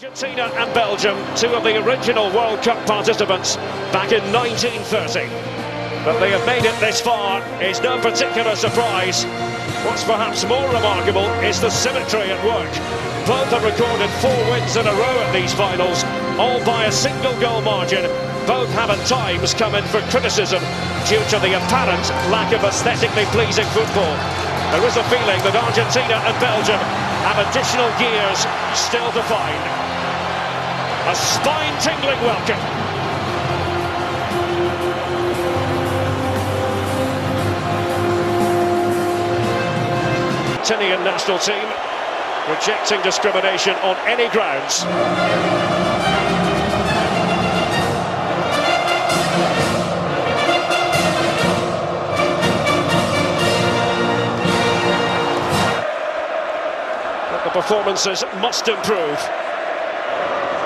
Argentina and Belgium, two of the original World Cup participants back in 1930. But they have made it this far is no particular surprise. What's perhaps more remarkable is the symmetry at work. Both have recorded 4 wins in a row at these finals, all by a single goal margin. Both have at times come in for criticism due to the apparent lack of aesthetically pleasing football. There is a feeling that Argentina and Belgium have additional gears still to find. A spine-tingling welcome. Argentinian national team rejecting discrimination on any grounds. But the performances must improve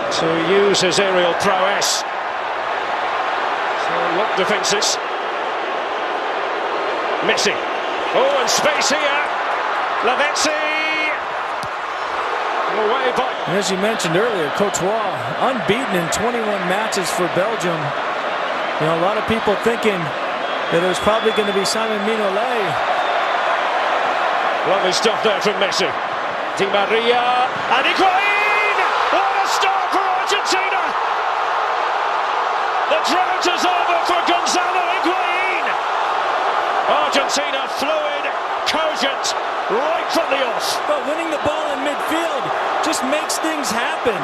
to use his aerial prowess. So lock defences. Messi. Oh, and space here. Messi. Away by. As you mentioned earlier, Courtois unbeaten in 21 matches for Belgium. You know, a lot of people thinking that it was probably going to be Simon Mignolet. Lovely stuff there from Messi. Di Maria and Higuain. What a start for Argentina! The drought is over for Gonzalo Higuain. Argentina fluid, cogent, right from the off. But winning the ball in midfield just makes things happen.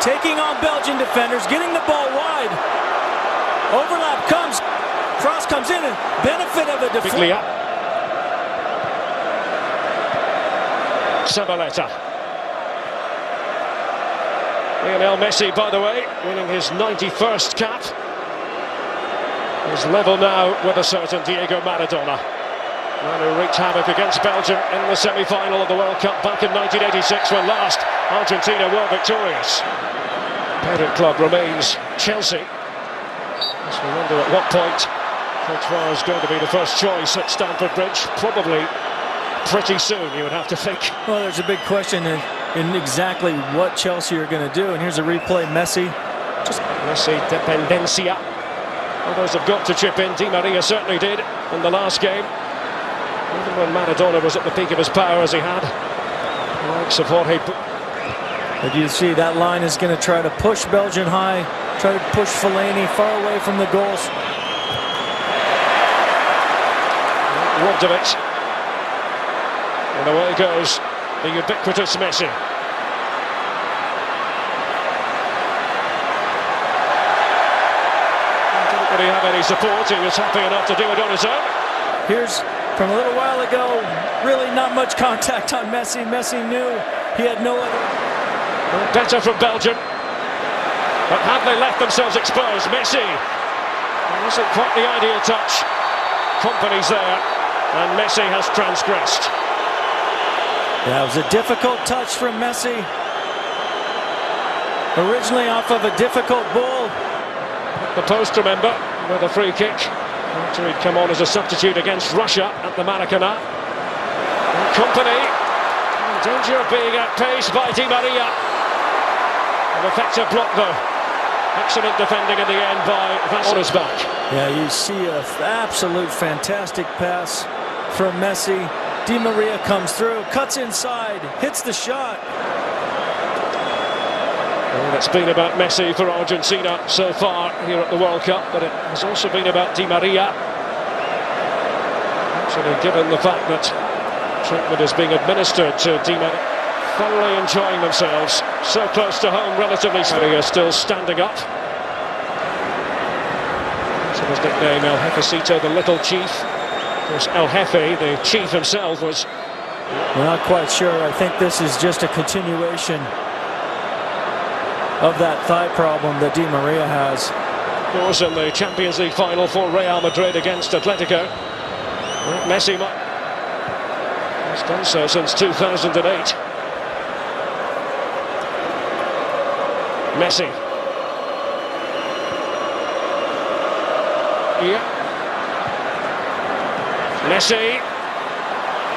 Taking on Belgian defenders, getting the ball wide. Overlap comes, cross comes in, and benefit of a deflection. Sabaleta. Lionel Messi, by the way, winning his 91st cap. He's level now with a certain Diego Maradona. Man who wreaked havoc against Belgium in the semi-final of the World Cup back in 1986 when last Argentina were victorious. Parent club remains Chelsea. As we wonder at what point Courtois is going to be the first choice at Stamford Bridge. Probably pretty soon, you would have to think. Well, there's a big question in exactly what Chelsea are going to do. And here's a replay. Messi. Messi dependencia. Others have got to chip in. Di Maria certainly did in the last game. Even when Maradona was at the peak of his power as he had. Likes of what he... But you see that line is going to try to push Belgium high. Try to push Fellaini far away from the goals. Robbed of it. And away goes the ubiquitous Messi. Didn't really have any support. He was happy enough to do it on his own. Here's from a little while ago, really not much contact on Messi. Messi knew he had no other. Better from Belgium. But have they left themselves exposed? Messi. It wasn't quite the ideal touch. Company's there. And Messi has transgressed. Yeah, it was a difficult touch from Messi. Originally off of a difficult ball. The post, remember, with a free kick. After he'd come on as a substitute against Russia at the Maracanã. Company. In danger of being outpaced by Di Maria. An effective block though. Excellent defending in the end by on his back. Yeah, you see an absolute fantastic pass from Messi. Di Maria comes through, cuts inside, hits the shot. Well, it's been about Messi for Argentina so far here at the World Cup, but it has also been about Di Maria. Actually, given the fact that treatment is being administered to Di Maria, thoroughly enjoying themselves, so close to home, relatively speaking, still standing up. So his nickname, El Jefecito, the Little Chief. Of course, El Jefe, the chief himself, was... We're not quite sure. I think this is just a continuation of that thigh problem that Di Maria has. Of course, in the Champions League final for Real Madrid against Atletico. Well, Messi has done so since 2008. Messi. Yeah. Messi.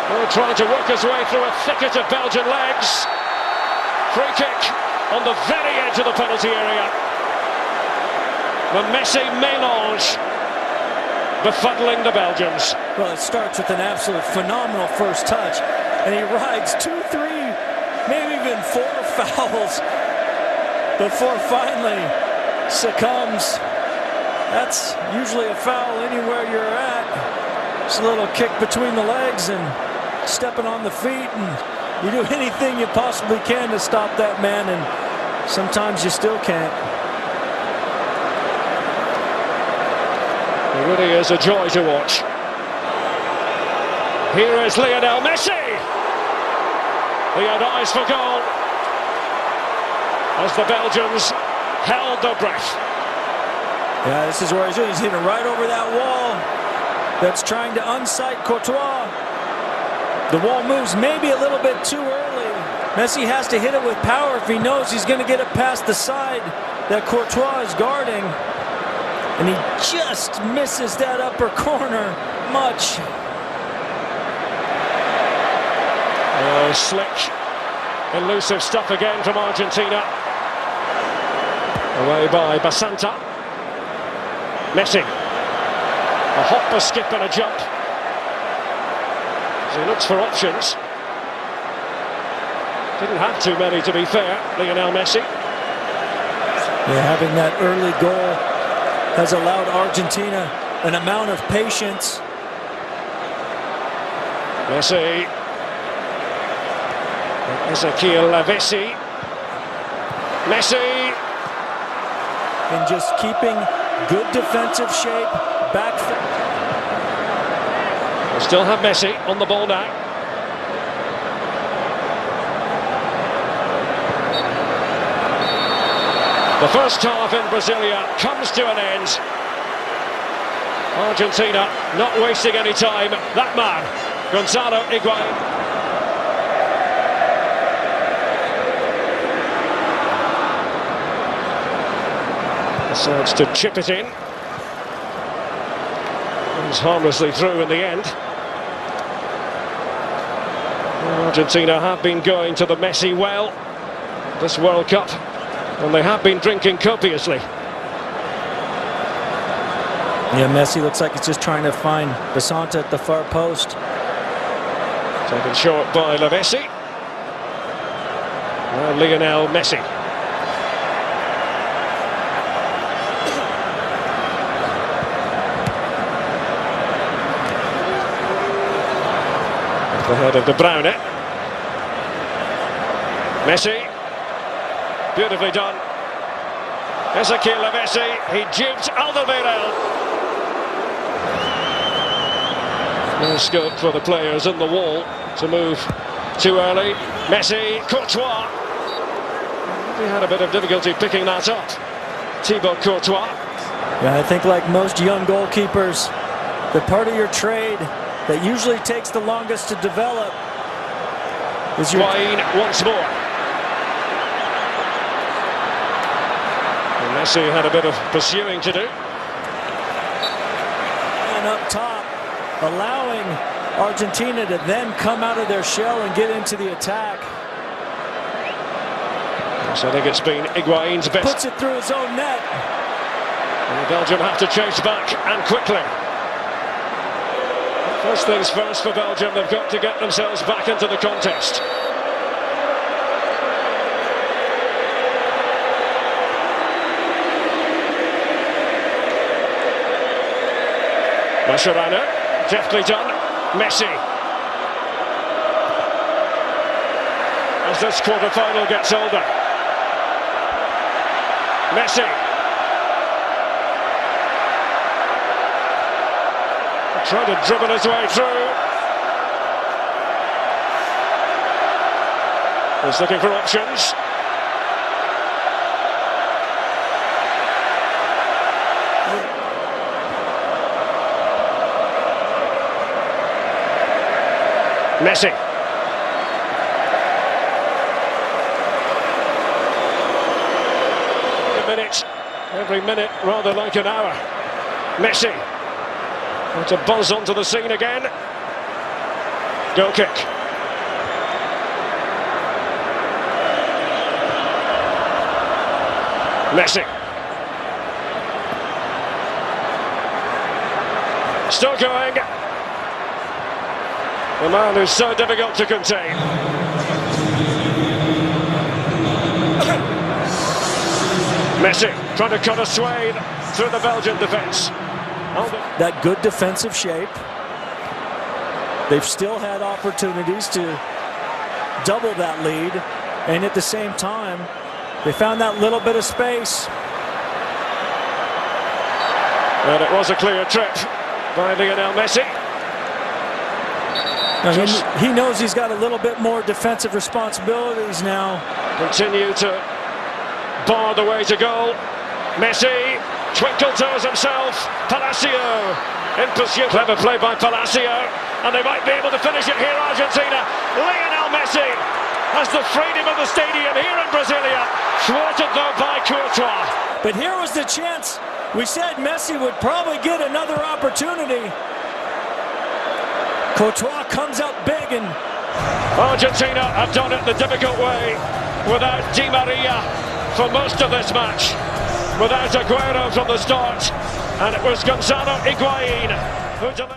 Oh, trying to work his way through a thicket of Belgian legs. Free kick on the very edge of the penalty area. The Messi melange befuddling the Belgians. Well, it starts with an absolute phenomenal first touch, and he rides 2, 3, maybe even 4 fouls before finally succumbs. That's usually a foul anywhere you're at. Just a little kick between the legs and stepping on the feet, and you do anything you possibly can to stop that man, and sometimes you still can't. It really is a joy to watch. Here is Lionel Messi. He had eyes for goal as the Belgians held their breath. Yeah, this is where he's doing. He's hitting right over that wall that's trying to unsight Courtois. The wall moves maybe a little bit too early. Messi has to hit it with power if he knows he's going to get it past the side that Courtois is guarding. And he just misses that upper corner much. Oh, slick, elusive stuff again from Argentina. Away by Basanta. Messi. A hop, a skip and a jump. As he looks for options. Didn't have too many, to be fair, Lionel Messi. Yeah, having that early goal has allowed Argentina an amount of patience. Messi. Messi. Messi. And just keeping good defensive shape back. We still have Messi on the ball now. The first half in Brasilia comes to an end. Argentina not wasting any time. That man, Gonzalo Higuain. Decides to chip it in. Comes harmlessly through in the end. Argentina have been going to the Messi well this World Cup, and they have been drinking copiously. Yeah, Messi looks like he's just trying to find Basanta at the far post. Taken short by Messi. Now Lionel Messi. The head of De Bruyne. Messi. Beautifully done. Ezequiel Messi. He jibs Alderweireld. No scope for the players in the wall to move too early. Messi. Courtois. He had a bit of difficulty picking that up. Thibaut Courtois. Yeah, I think like most young goalkeepers, the part of your trade that usually takes the longest to develop is your... Higuain once more. And Messi had a bit of pursuing to do. And up top, allowing Argentina to then come out of their shell and get into the attack. So I think it's been Higuain's best. Puts it through his own net. And Belgium have to chase back, and quickly. First things first for Belgium, they've got to get themselves back into the contest. Mascherano, deftly done. Messi. As this quarter-final gets older. Messi. Trying to dribble his way through. He's looking for options. Messi. Every minute rather like an hour. Messi. Want to buzz onto the scene again. Goal kick. Messi. Still going. The man who's so difficult to contain. Messi trying to cut a swathe through the Belgian defence. That good defensive shape. They've still had opportunities to double that lead, and at the same time, they found that little bit of space. And it was a clear trip by Lionel Messi. He knows he's got a little bit more defensive responsibilities now. Continue to bar the way to goal. Messi, twinkle toes himself. Palacio in pursuit. Clever play by Palacio, and they might be able to finish it here, Argentina. Lionel Messi has the freedom of the stadium here in Brasilia, thwarted though by Courtois. But here was the chance. We said Messi would probably get another opportunity. Courtois comes out big, and Argentina have done it the difficult way without Di Maria for most of this match, without Aguero from the start, and it was Gonzalo Higuain who delivered.